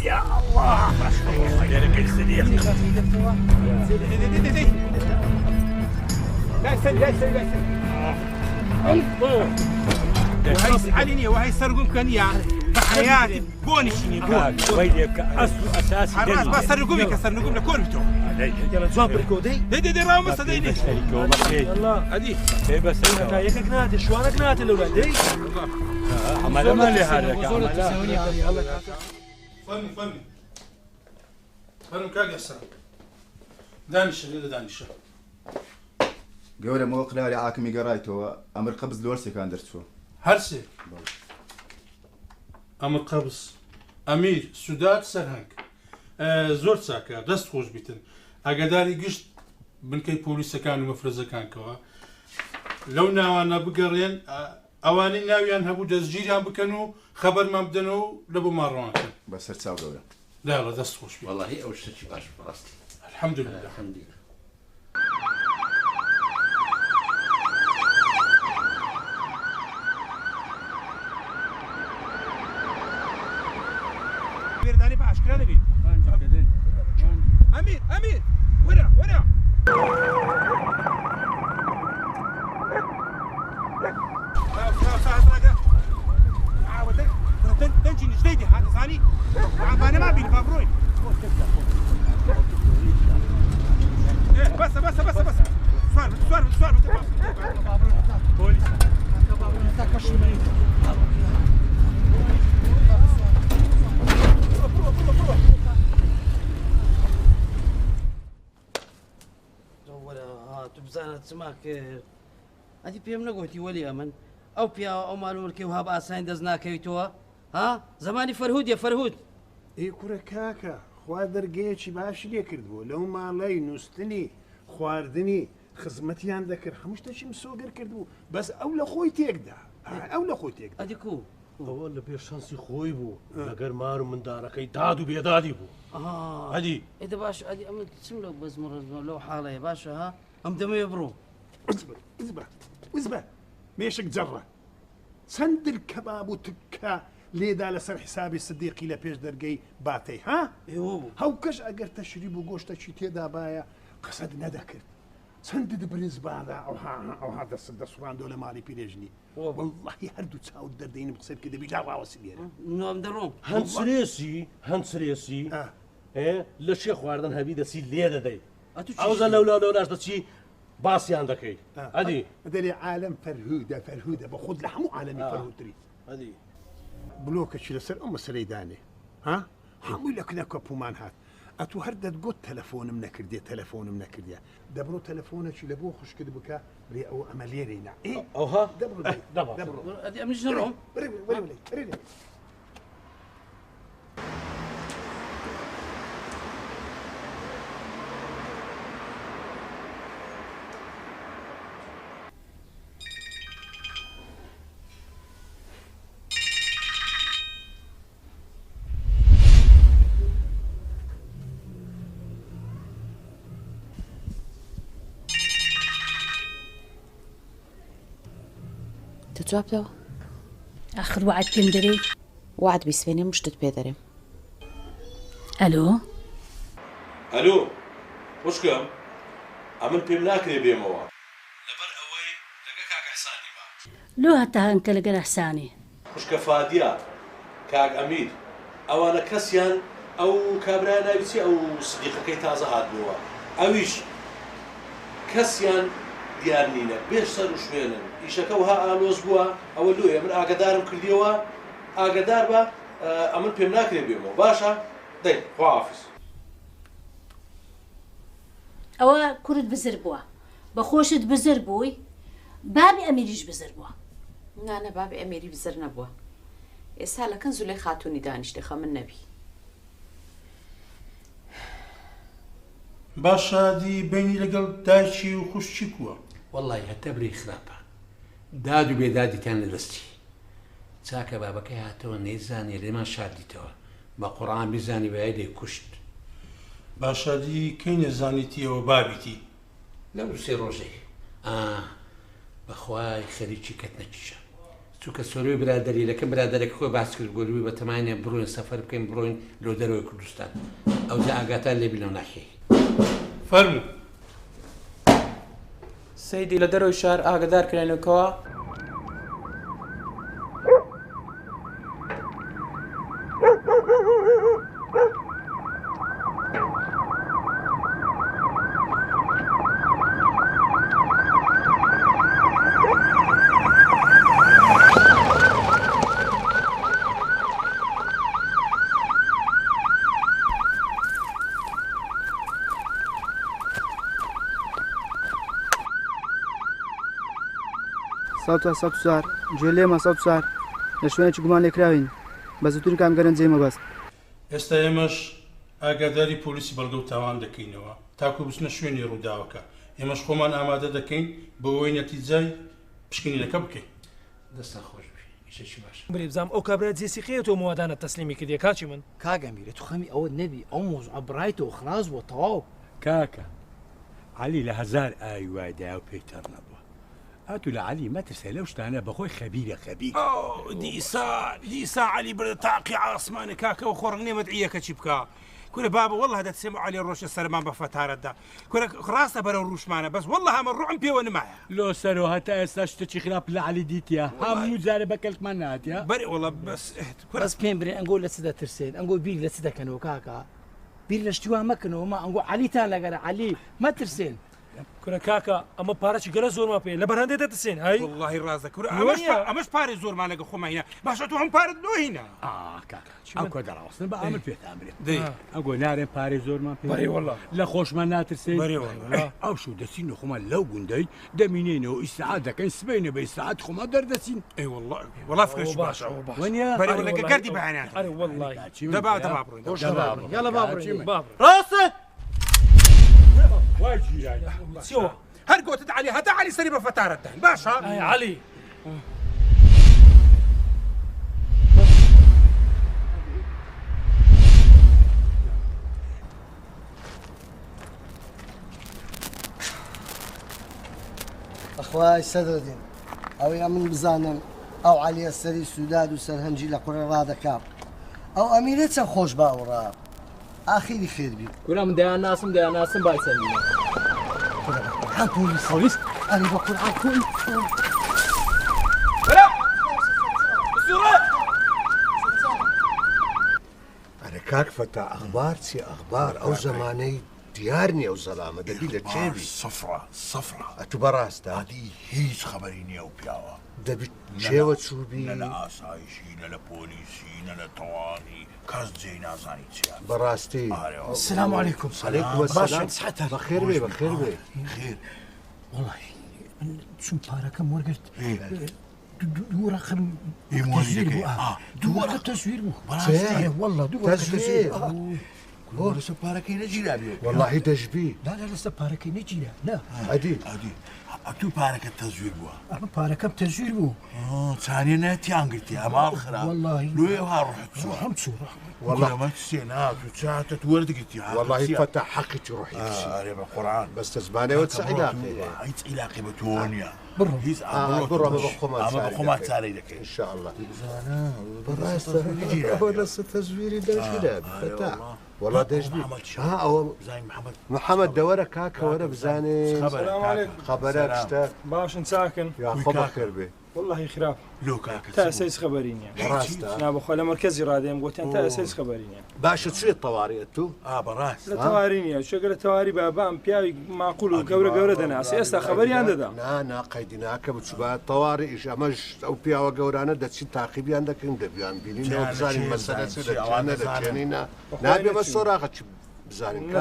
يا الله خيرك الصديق. لا استنى وهي عليني وهي سرقون كنيا بحياتي بونشيني بون ويلك اصل اساسي خلاص بس سرقومي كسرقوم لكل بتوع يلا جاب بركودي دي راو مصديني يلا ادي بس انا هيك نادي شو انا نادي الاولاد دي عمل ما لي هذا فن كاج يحسن دانش دانش قولة مو قلالي عاكمي قرايتو أمر قبض الورسي كان درتو هرسي أمر قبض أمير سودات سرهنك زور ساكا دست خوش بيتن أقداري قشت بنكي بوليسا كانوا مفرزة كان كوا لو ناوانا بقرين أواني ناويان هبو دزجيريان بكنو خبر ما بدنو لبو ماروان كان بس هرتساو قولة لا دست خوش بيتن والله أول شيء باش براستي الحمد لله الحمد لله داني باش كلا نبي أمير ورا تنجي جديدي هذا ثاني أنا ما بيني بابروي بس سؤال بوليس تبزانت سماك هذه بيم نقولتي ولي أمن أو بيا أو مالو الكي وهاب أساين دزنا كيتوا ها زماني فرهود يا فرهود إيه كورة كاكا خوادر جيتشي باش ليه كردبو لو ما لاي نستني خواردني خزمتي عندك خمش تشي مسوقر كردبو بس أول خوي تيقدا أول خوي تيقدا أديكو اول بير شانسي خوي بو اگر مارو من دارك دادو بيدادي بو هدي إذا باش أدي أمد تسملك بس مرة لو حالة يا باشا ها أم دمي يبرو اصبر ميشك جرة سند الكباب وتكا ليدا لسر حسابي صديقي لبيش درقي باتي ها هاو كش اگر تشريب وقوشتا شي تيدا بايا قصد ندكر سند دبرنز بادا او هذا الدسوان دولة مالي بيريجني والله هردو تساود دردين بقصير كده بيجاوا وسليرة نوم درون هنسريسي ايه لشيخ واردن هبيدا سي ليدا دي عاوزا لولاش دشي باسي عندك هادي هذا عالم فرهودة باخذ لحمو عالمي فرهودري هادي بلوك شي لسر سريداني ها حمول لك نكو مان هات اتو هردت قد تلفون منكردي دبرو تلفونك شي لبو خش كده بكا ري او اماليرينا ايه اوها دبرو هذه أمي شنو ريلي تجواب دو آخر وعد كندري وعد بيسفيني مش تتبادري ألو وشكم عمل بيمناكني بيموا لبر أوي لقى كاك إحساني ما لو هتا هنك لقى إحساني وشك فاديا كاك أمير أو أنا كسيان أو كابرانا بيتي أو صديقة كي تازه هادنوا أويش كسيان ديارنينا بيش سر وشوينا يشكوها آلوز بوا أو اللوية من آقدارم كرديوا آقدار با عمل بيمناكني بيموا باشا دين خوافز أو كرد بزربوا بخوشت بزربوي بابي أميريش بزربوا أنا بابي أميري بزرنا بوا إسهالا كنزو لي خاتوني دانش دخا من نبي باشا دي بيني لقل دايشي وخشي كوا والله هتبري خرابة دادو بيدادي كان لبستي تاكا بابا كي هاتو نيزاني لما شاديتو با قرآن بزاني بعيدي كشت باشا دي كين زانيتي وبابيتي لو سي روجي بخواي خريجي كتنجيشا چونکە سۆرەوەی برادری لەکەم برادێک خۆی باس کرد گۆلوی بە تەمانە بڕۆین سەفەر بکەین بڕۆین لۆ دەرەوەی کوردستان ئەو جا ئاگاتان لێبی لەو ناحیەی فەرموو سەیدی لە دەرەوەی شار ئاگادار کرێنەوەکەوە سار جێلێمە سار لە شوێنێکی گومان لێکراوین بە زووترین کام گەرەنجەی مەبەست ئێستا ئێمەش ئاگاداری پۆلیسی بەڵگە و تاوان دەکەینەوە تاکو بچنە شوێنی ڕووداوەکە ئێمەش خۆمان ئامادە دەکەین بەوەی نەتیجای پشکنینەکە بکەین دەستان خۆش ئیشێکی باش بری بزانم ئەو کابرا جێسیقەیەتەوە موادانە تەسلیمی کردی کاچی من کاگەمیرە تو خەمی ئەوە نەبی ئەو مۆزوع بڕایتەوە خلاص بۆ تەواو کاکە علی لە هەزار ئاوی وایدایا و پێی تەڕ نەبووە هاتو لە علی مەترسە لەو شتانە بەخۆی خەبیرە خەبیر دیسا علی بردە تاقی عاسمانە کاکەەوە خۆڕ نێمەدعیەکە چی بکە کورە بابە وەڵ دەچێم علی ڕۆژە سەرمان بە فەتارەتدا کورە ڕاستە بەرەو ڕوشمانە بەس وەڵە هەمە ڕوعم پێوە نمایە لۆ سەرۆ هەتا ئێستا شتێکی خراپ لە علی دیتە هەموو جارە بەکەلکمان ناتە بەری وەڵە بەس پێم برێن ئەنگۆ لە چ دەترسێن ئەنگۆ بیر لە چ دەکەنەوە کاکە بیر لە شتیوان مەکەنەوە ما ئەنگۆ علیتان لەگەرە علی مەترسێن کورە کاکە ئەمە پارەی گەرە زۆرما پێ لە بەرهەندێ دەتسێن هەی واللهی ڕاستە کورە ئەمەش پارێ زۆرمان لەگە خۆماهینە باشە تو هەم پارت دۆهینە ئەو کۆ دەڕاوستن بە ئەمر پێتامرێ ئەگۆ نارێن پارێ زۆرمان پێ لە خۆشمان ناترسێن ئەو شو دەچین و خۆمان لەو گوندەی دەمینێنەوە ئیسعاد دەکەین سبەینە بە ئیسعاد خۆمان دەردەچین ئەی وەڵا فکرش باشە بەری گەردی بەهانات دەبا بڕۆین یاڵە با بڕۆین ڕاستە هەر گۆتت علی هەتا علی سەری بە فەتارەتدان باشە علی ئەخوای سەدرەدین ئەوەی من بزانم ئەو عەلیە سەری سووداد و سەرهەنجی لە قوڕە ڕادەکات ئەو ئەمیرە چەند خۆش باوەڕا ئاخیری خێربی کورە من دەیان ناسم بای سەرینە پۆلیس ئەنی بە قورعان پۆلیس ئەرە کاک فەتا ئەخبار چی ئەخبار ئەو زەمانەی دیار نییە و زەلامە دەبی لە چێوی سەفرە ئەتو بەڕاستە هادی هیچ خەبەری نییە و پیاوە دەبی چێوە چوبی نە لە ئاسایشی نە لە پۆلیسی نە لە تەواوی کەس جێی نازانی چیە بەڕاستی سلام علیکم بەخێر بێ بەخێر بێ خێر وڵی چون پارەکەم وەرگرت دوو ڕقم دوو تەسویر بوو وەڵە دوو تەسویر لەسەر پارەکەی نەگیرابێ وەڵاهی دەژبی لا لەسەر پارەکەی نەگیرە نا ئەدی ئەتوو پارەکە تەزویر بووە ئەمە پارەکەم تەزویر بوو چانێ نەتیان گرتی ئەماڵ خراپ لێ ها ڕحت هەم چوو وەڵامە سێنات و چاتت وەردەگرتی وەڵاهی فەتا حەقی ڕۆحی ئارێ بە قورعان بەستە زمانەوە چ عیلاقی هیچ عیلاقی بە تۆ نییە بڕۆ بە خۆمان چارەی دەکەین ئینشاءالله بەڕاستە لەسەر تەزویری دەژیرە فەتا وەڵا دەژبی ئەوە محەممەد دەوەرە کاکەوەرە بزانێ خەبەرە شتە باشن چاکن خۆ بەخێر بێ والله خراپ لۆ کاکە تا ئێستا هیچ خەبەری نییە نابخۆ لە مەرکەزی ڕادێم گوتیان تا ئێستا هیچ خەبەری نییە باشە چێت تەواریەت تو بەڕاست لە تەواری نییە شێگە لە تەواری بابام پیاوی ماقول و گەورە دەناسی ئێستا خەبەریان دەدا ناقەیدی ناکە بچوبات تەواری ئیش ئەمەش ئەو پیاوە گەورانە دەچین تاقیبیان دەکەین دەبیان بینینەوە بزانین مەسەلە چ دەکەوانە دەکێنینە نابێ بە سۆراغە چ بزانین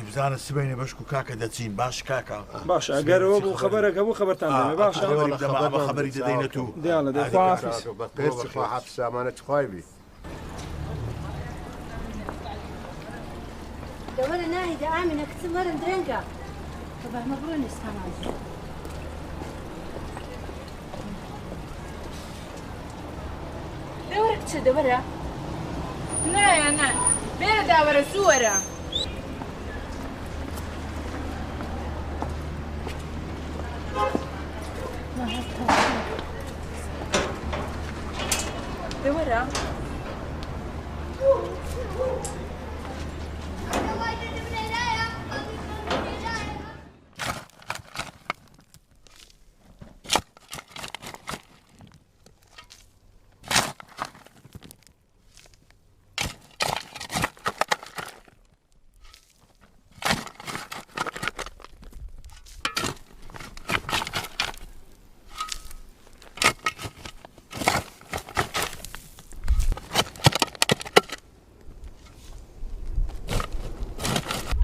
بزانە سبەینە بەشک و کاکە دەچین باش کاکە باش ئەگەرەوە بوو خەبەرەکە بوو خەبەرتان دەمێ باش خەبەری دەدەینێت و دیاڵە دەخوا حەف سامانە خوای بی دەوەرە ناهیدا ئامینە کچم وەرن درەنگە بەمە بڕۆ نستانازی دەوەرە کچە دەوەرە نایە نا بێرە داوەرە سووەرە دورة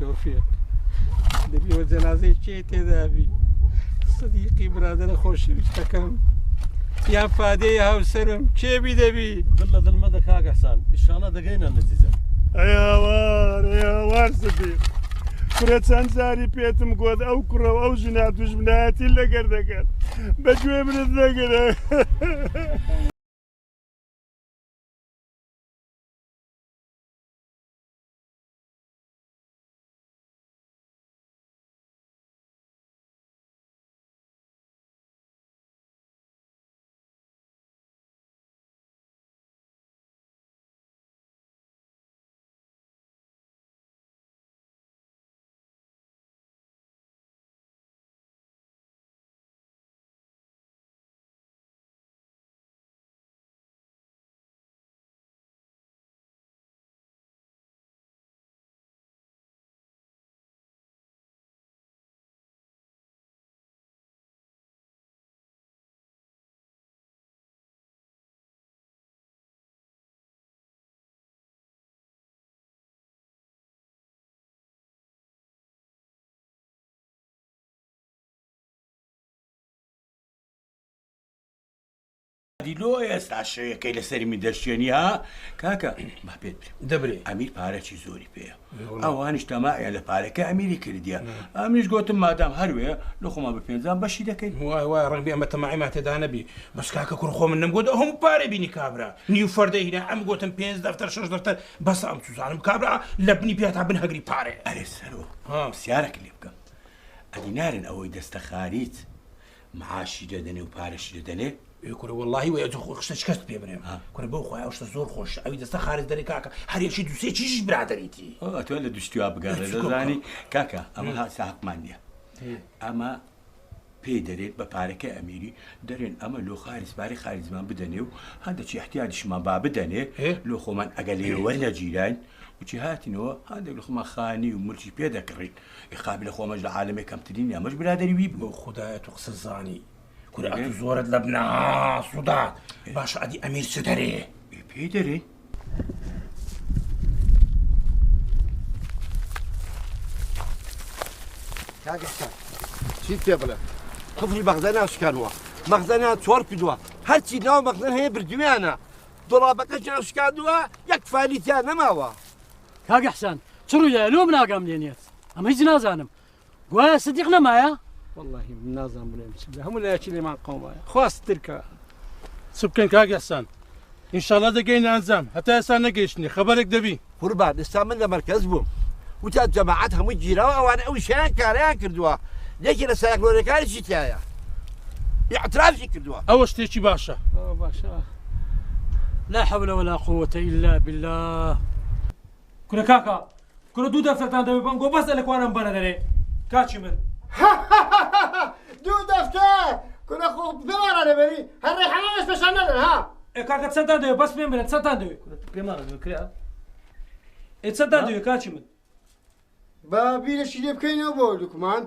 توفيق دەبی وە جەنازەی کێ تێدابی سەدیقی برادرە خۆشەویستەکەم یان فادەی هاوسەرم کێبی دەبی دڵ لە دڵ مەدە کاک حەسان ئیشانە دەگەینە نەتیجە ئەوار سەدیق کورە چەند جاری پێتم گوت ئەو کوڕە ئەو ژنا دوژمنایەتی لەگەر دەکەن بەگوێ منت نەگرە دیلۆ ئێستا شەیەکەی لەسەری من دەشتێنی ها کاکە با پێت دەبرێ ئەمیر پارەی زۆری پێە ئەوانیش تەمایە لە پارەکە ئەمیری کردیە ئەمیش گوتم مادام هەروێ لە خۆمان بە پێنجان بەشی دەکەین وای وای ڕەنگبی ئەمە تەماعی ما تێدا نەبی بەس کاکە کوڕ خۆ من نەمگوت هەموو پارەی بینی کابرا نیو فەردەی هینا ئەم گوتم 5 دەفتەر 6 دەفتەر بەس ئەم سوزانم کابرا لە بنی پێ تا بن هەگری پارێ ئەرێ سەرۆ پرسیارێک لێ بکەم ئەدی نارن ئەوەی دەستە خاریت معاشی دەدەنێ و پارەشی دەدەنێ کوڕە وەڵڵاهی وە خشتە شکست پێ برێم کوڕە بەو خۆی ئەو شتە زۆر خۆش ئەوی دەستە خارج دەرێ کاکە هەرێکی دووسێ چیش برادەریتی تۆ لە دوشتیوا بگەڕێ دەزانی کاکە ئەمە ساقمان نییە ئەمە پێی دەرێت بە پارەکە ئەمیری دەرێن ئەمە لۆ خارجباری خارجمان بدەنێ و هەندێکی احتیاجیشمان با بدەنێ لۆ خۆمان ئەگە لێ وەرنە جیران وچی هاتینەوە هەندێک لە خۆمان خانی و مرچی پێ دەکڕین ئێخابی لە خۆمەش لە عالەمێ کەمترین ئەمەش برادەری وی بوو خوددایە تو قسە زانی کوورە زۆرت لە بنا سوودات باش ئەدی ئەمیر چ دەرێ پێی دەرێ کاگەستان چیت پێ بڵێ قفڵی مەخزە ناوشکانوە مەخزەنیان چۆڕ کردووە هەرچی ناو مەخزەن هەیە بردویانە دۆڵابەکەش ناوشکاندووە یەک فالیتیان نەماوە کاگە حەسان چ ڕوویە لۆ من ئاگام لێنێت ئەمە هیچ نازانم گوایە سەدیق نەمایە واللهی من نازانم بڵێم چ هەموو لایەکی لێمان قەومایە خواست ترکە چ بکەین کاگە حەسان ئینشاڵڵا دەگەین ئەنجام هەتا ئێستا نەگەیشتنی خەبەرێک دەبی قوربان ئێستا من لە مەرکەز بووم وتا جەماعەت هەمووی گیراوە ئەوانە ئەوی شیان کاریان کردووە یەکی لە سایەکلۆرەکانیشی تایە اعترافی کردووە ئەوە شتێکی باشە باشە لا حول ولا قوة إلا بالله كنا كاكا كنا دو دفترتان دەبێ بنگۆ بەس لەکوانم بەرە دەرێ کاچی من دوو دەفتەر کورە خۆ بمانە دەبەری هەر ڕێحانەش پێشان نەدەن ها کاکە چەندان دەوێ بەس پێم بێنێت چەندان دەوێ پێمانە کرا چەندان دەوێ کاچی من بە بیرەشی لێ بکەینەوە بۆ دوکمان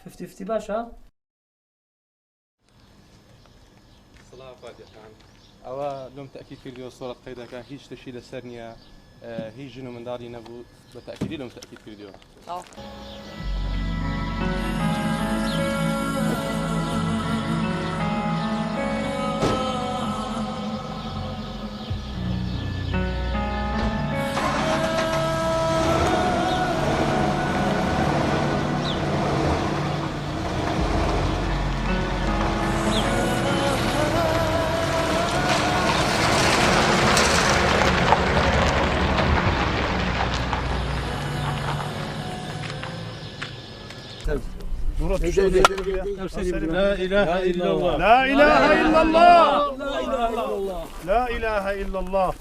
50-50 باشە سڵاو فاتحان ئەوە لۆم تەکید کردیەوە سۆڵەت قەیدەکە هیچ شتێکی لەسەر نییە هیچ ژن و منداڵی نەبوو بە تەکیدی لۆم تەکید کردیەوە لا إله إلا الله لا إله إلا الله لا إله إلا الله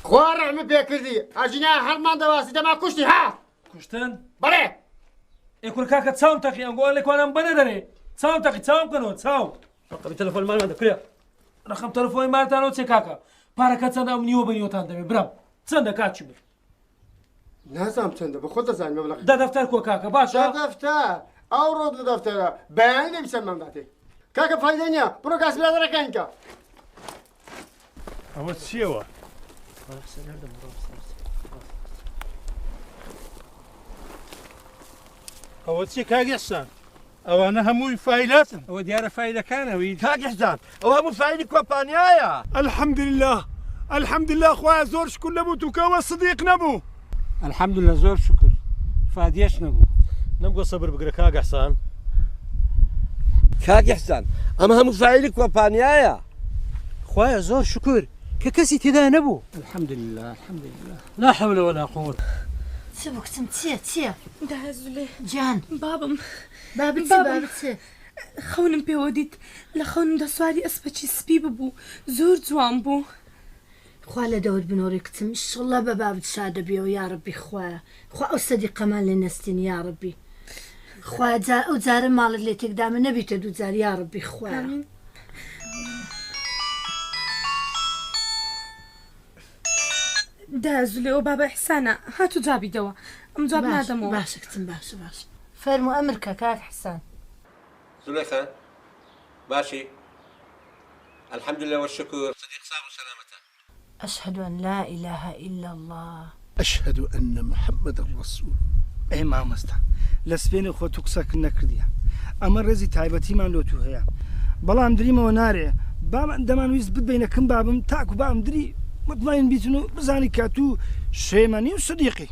خوار من بيكردي أجنا هرمان دواسي دما كشتي ها كشتن بله يكون كاكا تساوم تاكي أقول لك وأنا مبندري تساوم تاكي تساوم كنو تساوم رقم تلفون مال ماذا كريا رقم تلفون مال تانو تسي كاكا باركة تساند أمنيو بنيو تاندمي برام تساند كاتشي بر نازم تساند بخود زين مبلغ ده دفتر كو كاكا باشا دفتر أو رود دفتر بيان مسمى داتي كاكا فايدنيا بروكاس بلا دركانكا أو تسيوا ئەوە چی کاگەستان ئەوانە هەمووی فایلاتن ئەوە دیارە فایلەکانەوەی کاگەستان ئەوە هەموو فایلی کۆمپانیایە الحمد لله الحمد لله خوایە زۆر شکر نەبوو توکەوە صدیق نەبوو الحەمدولله زۆر شکر فادیەش نەبوو نەمگۆ سەبر بگرە کاگەسان کاگەستان ئەمە هەموو فایلی کۆمپانیایە خوایە زۆر شکر کە کەسی تێدا نەبوو الحەمدولله الحەمدولله لا حول ولا قوة چ بۆ کچم چییە دازولێ جان بابم بابت خەونم پێوە دیت لە خەونمدا سواری ئەسپەچی سپی ببوو زۆر جوان بوو خوا لە دەوت بنۆڕی کچم ئینشەڵڵا بە بابت شادە بێەوە یارەبی خوایە خوا ئەو سەدیقەمان لێ نەستین یارەبی خوا ئەو جارە ماڵت لێ تێکدامە نەبیتە دوو جار یارەبی خوایە دازولێ ئەو بابە حسانە هاتو جابیدەوە ئەم جواب نادەمەوە باشە کچم باشە فەرمو ئەمرکە کاک حسان زوليخان ماشي الحمد لله والشكر صديق صار سلامته أشهد أن لا إله إلا الله أشهد أن محمد رسول ئەی مامۆستا لە سپێنی خۆ تو قسەکرد نەکردیە ئەمە ڕێزی تایبەتیمان لۆ تو هەیە بەڵام دریمەوە نارێ دەمانویست بتبینەکەم بابم تاکو بام دری مطمئن بیتن و بزانی کە تو شێمەنی و صدیقی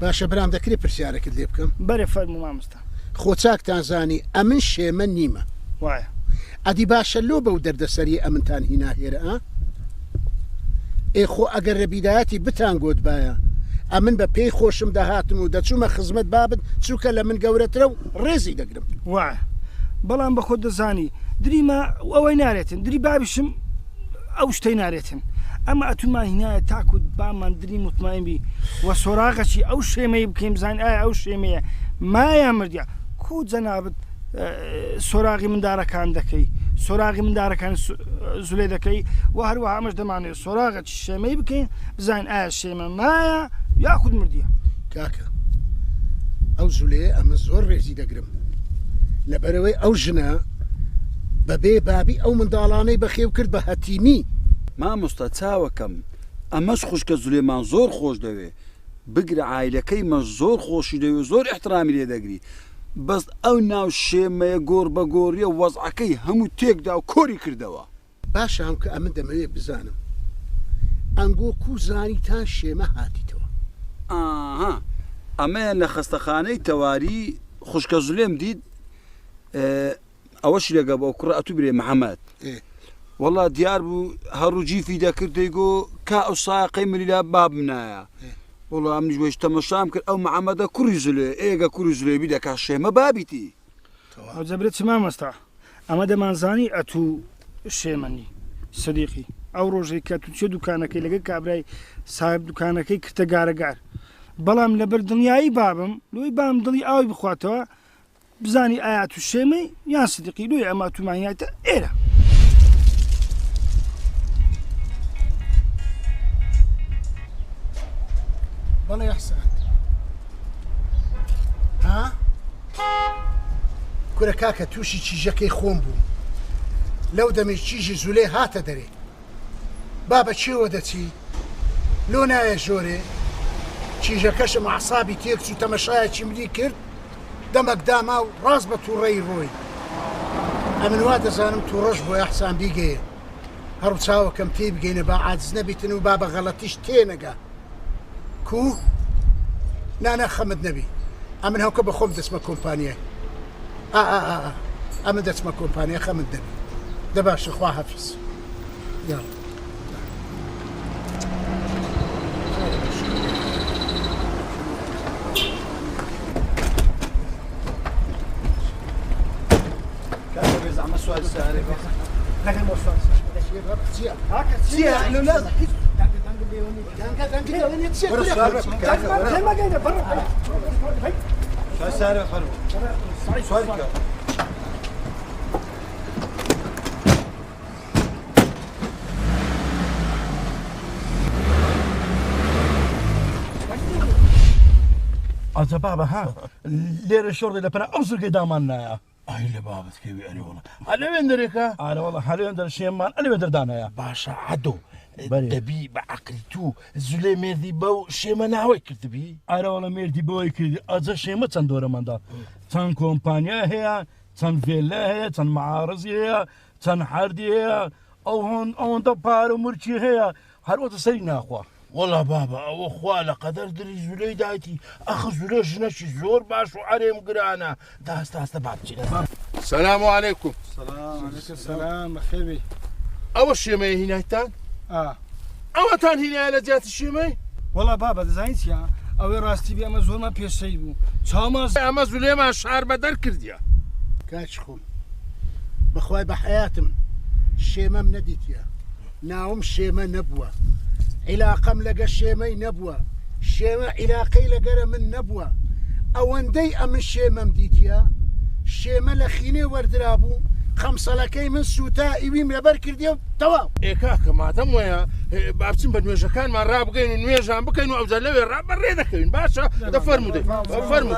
باشە برام دەکرێت پرسیارێکت لێ بکەم بەرێ فەرموو مامۆستا خۆ چاکتان زانی ئەمن شێمە نیمە وایە ئەدی باشە لۆ بەو دەردەسەری ئەمنتان هیناهێرە ئا ئێخۆ ئەگەر لە بیدایەتی بتان گۆت باە ئەمن بە پێی خۆشم داهاتم و دەچوومە خزمەت بابت چووکە لە من گەورەترە و ڕێزی دەگرم وایە بەڵام بە خۆت دەزانی دریمە ئەوەی نارێتن دری بابیشم ئەو شتەی نارێتن ئەمە ئەتومان هینایە تاکوت بامان دری مطمئن بی وە سۆراغەچی ئەو شێمەی بکەین بزانین ئایا ئەو شێمەیە مایان مردیا کو جەنابەت سۆراغی مندارەکان دەکەی سۆراغی مندارەکان زولێ دەکەی و هەروە ئەمەش دەمانێت سۆراغەچی شێمەی بکەین بزانین ئایا شێمە مایە یاخود مردیە کاکە ئەو زولێ ئەمە زۆر ڕێزی دەگرم لەبەرەوەی ئەو ژنە بەبێ بابی ئەو منداڵانەی بەخێو کرد بە هەتیمی مامۆستا چاوەکەم ئەمەش خوشکە زولێمان زۆر خۆش دەوێ بگرە عایلەکەی مە زۆر خۆشی دەوێ زۆر احترامی لێ دەگری بەس ئەو ناو شێمەیە گۆر بە گۆریە وەزعەکەی هەموو تێکدا و کۆری کردەوە باشە ئەم کە ئەمە دەمەوێت بزانم ئەنگۆ کو زانیتان شێمە هاتیتەوە ئاها ئەمەیە لە خەستەخانەی تەواری خوشکە زولێم دیت ئەوەشی لەگە بۆ کوڕە ئەتو برێ محەممەد والله دیار بوو هەڕوو جیفی دەکرد دەیگۆ کا ئەو ساقەی ملیلا بابم نایە وڵە ئەم نژێش تەمەشام کرد ئەو محەممەدە کوڕی زولێ ئێگە کوڕی زولێبی دەکا شێمە بابیتی ئەو جەبرێت چ مامۆستا ئەمە دەمانزانی ئەتوو شێمەنی صدیقی ئەو ڕۆژەی کە تو چێ دوکانەکەی لەگە کابرای ساحب دوکانەکەی کردە گارەگار بەڵام لەبەر دڵنیایی بابم لۆی بام دڵی ئاوی بخواتەوە بزانی ئایا تو شێمەی یان صدیقی لۆی ئەمە تومانیایتە ئێرە بەڵێ ئەحسان ها کورە کاکە تووشی چیژەکەی خۆم بوو لەو دەمێ چیژی زولێ هاتە دەرێ با بە چێوە دەچی لۆ نایە ژۆرێ چیژەکەشم عەسابی تێک چوو تەمەشایەکی ملی کرد دەمەک داما و ڕاست بە تووڕەی ڕۆی ئەمن وا دەزانم تووڕەش بۆ ئەحسان بیگەیە هەڕوو چاوەکەم تێ بگەینە با عاجز نەبیتن و با بە غەڵەتیش تێنەگا کو نانە خەمت نەبی ئەمن هەوکە بە خۆم دەچمە کۆمپانیای ئەمە دەچمە کۆمپانیا خەمت دەبی دەباشە خوا حەفیز یاڵ چییە لە ناز ئازە بابە ها لێرە شۆڕی لە پەنە ئەو زرگەی دامان نایە ئای لە بابەت کەوی ئەری وڵە لەوێن دەرێکە ئارەوەڵە هەلوێن دەرشێمان ئەلوێ دەردانەیە باشە عەدۆ دەبی بە عەقلی تو زولێ مێردی بەو شێمە ناوەی کردبی ئارەوەڵە مێردی بەوەی کردی ئەجە شێمە چەند دۆرەمەندا چەند کۆمپانیا هەیە چەند ڤێلە هەیە چەند معارزی هەیە چەند حەردی هەیە ئەوەندە پارە و مرچی هەیە هەروەتە سەری ناخوا وەڵا بابە ئەوە خوا لە قەدەر دری زولەی دایتی ئەخ زولە ژنەشی زۆر باش و عەرێم گرانە داستە بابچینە سەلام عەلەیکوم سەلام بەخێر ئەوە شێمەیە هینایتان ئەوەتان هینایە لە جیاتی شێمەی وەڵا بابە دەزانیت چیە ئەوەی ڕاستی بێ ئەمە زۆرمان پێشەی بوو چاوماز ئەمە زولێمان شار بەدەر کردیە کاچ خۆم بەخوای بە حەیاتم شێمەم نەدیتە ناوم شێمە نەبووە عیلاقەم لەگە شێمەی نەبووە شێمە عیلاقەی لەگەرە من نەبووە ئەوەندەی ئەمن شێمەم دیتە شێمە لە خینێ وەردرا بوو خەمسەڵەکەی من سوتا ئیویم لەبەر کردی و تەواو ئێکاکە مادەم وایە بابچین بە نوێژەکانمان ڕابگەین و نوێژان بکەین و ئەوجا لەوێ ڕابەڕێ دەکەوین باشە دەفەرمودەی فەرمو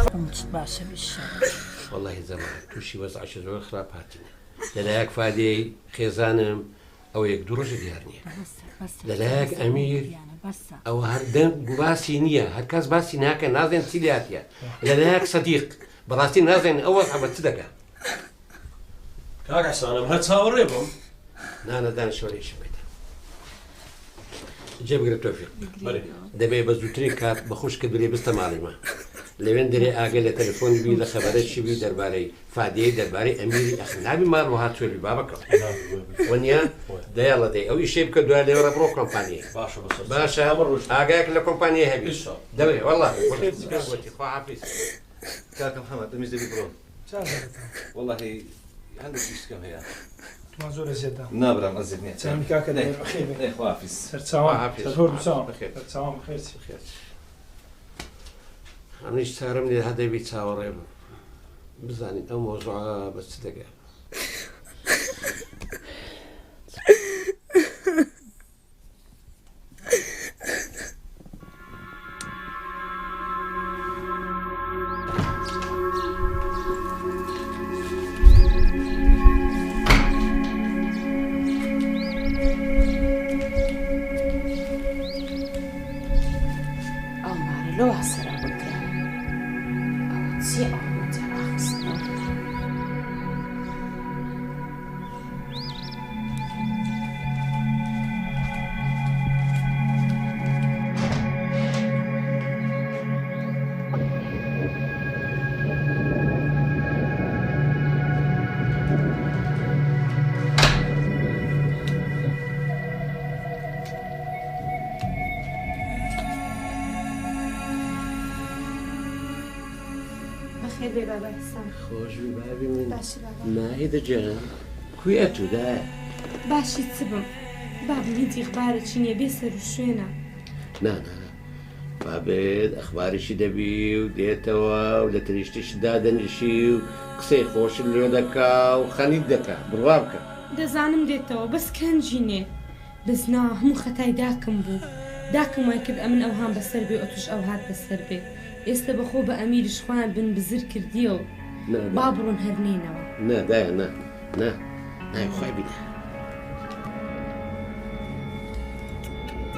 وەڵڵاهی زەمان تووشی وەزعشە زۆر خراپ هاتینە لەلایەک فادەی خێزانم ئەو یەک دوو ڕۆژە دیار نییە لەلایەک ئەمیر ئەو هەردەم باسی نییە هەر کەس باسی ناکە نازێن چی لاتیە لەلایەک سەدیق بەڕاستی نازێن ئەوە حەبەت چ دەکات کاکەسانم هەر چاوەڕێ بم نانەدان شۆرێشم بێتە جێبگرە تۆفیق دەبێ بە زووترین کات بە خوشکە درێ بستە ماڵیمە لەوێن دەرێ ئاگە لە تەلەفۆنی بی لە خەبەرەشی بی دەربارەی فادەیە دەربارەی ئەمیری ئەخنابی ماڵ وهات سوێری بابەکە وەنیا دەیاڵە دەی ئەو ئیشێ بکە دوای لێوەڕە بڕۆ کۆمپانیە باشە ئاگایك لە کۆمپانیە هەبی دەبێ وەڵڵاهی خوا حافیز کاکەم حەمەد دەمیز دەبی بڕۆم وەڵڵاهی هەندێک شتێکم هەیە توان زۆر ئەزیێتدا نابرام ئەزیێت نییە چامی کاکە بەخێر خواحافیز سەرچاوان بەخێر بخێر ئەمنیش چارەم لێ هەدەبی چاوەڕێ بم بزانین ئەو مۆزوعە بە چ دەگات لەوە هەسەرە بکرا ئەوە چی ئەوەنجە ئاخستنەوە خۆش بابی من ناهێدە جێران کوێ ئەتودایە باشی چ بم بابی هیچ ئیخبارێکی نییە بێ سەر و شوێنە نانا بابێت ئەخبارێکی دەبی و دێتەوە و لە تریشتیشدا دەنیشی و قسەی خۆشت لێ دەکا و خەنیت دەکا بڕوا بکە دەزانم دێتەوە بەس کەنجینێ بزناوە هەموو خەتای داکم بوو داکم وای کرد ئەمن ئەوهام بەسەر بێ ئۆتوش ئەو هات بەسەر بێ ئێستا بەخۆ بە ئەمیریش خوان بن بزر کردیە و با بڕۆن هەرنێنەوە نادایە نای خوای بینە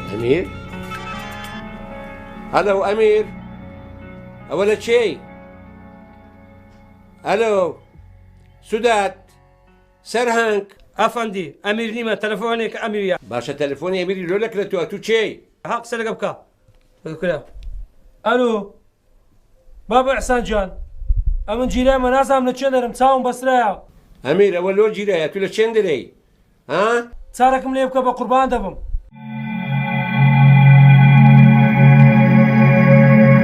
ئەمیر هەلو ئەمیر ئەوە لە چێی هەلو سودات سەرهەنگ ئەفەندی ئەمیر نیمە تەلەفۆنێک ئەمیریە باشە تەلەفۆنی ئەمیری لۆ لەکرێتەوە تو چێی ها قسە لەگە بکە ئەلو بابا ئەحسان جان ئەمن جیرامە نازانم لە چێ دەرم چاوم بەسرایە ئەمیر ئەوە لۆ جیرایە تو لە چێن دەرەی چارەکەم لێ بکە بە قوربان دەبم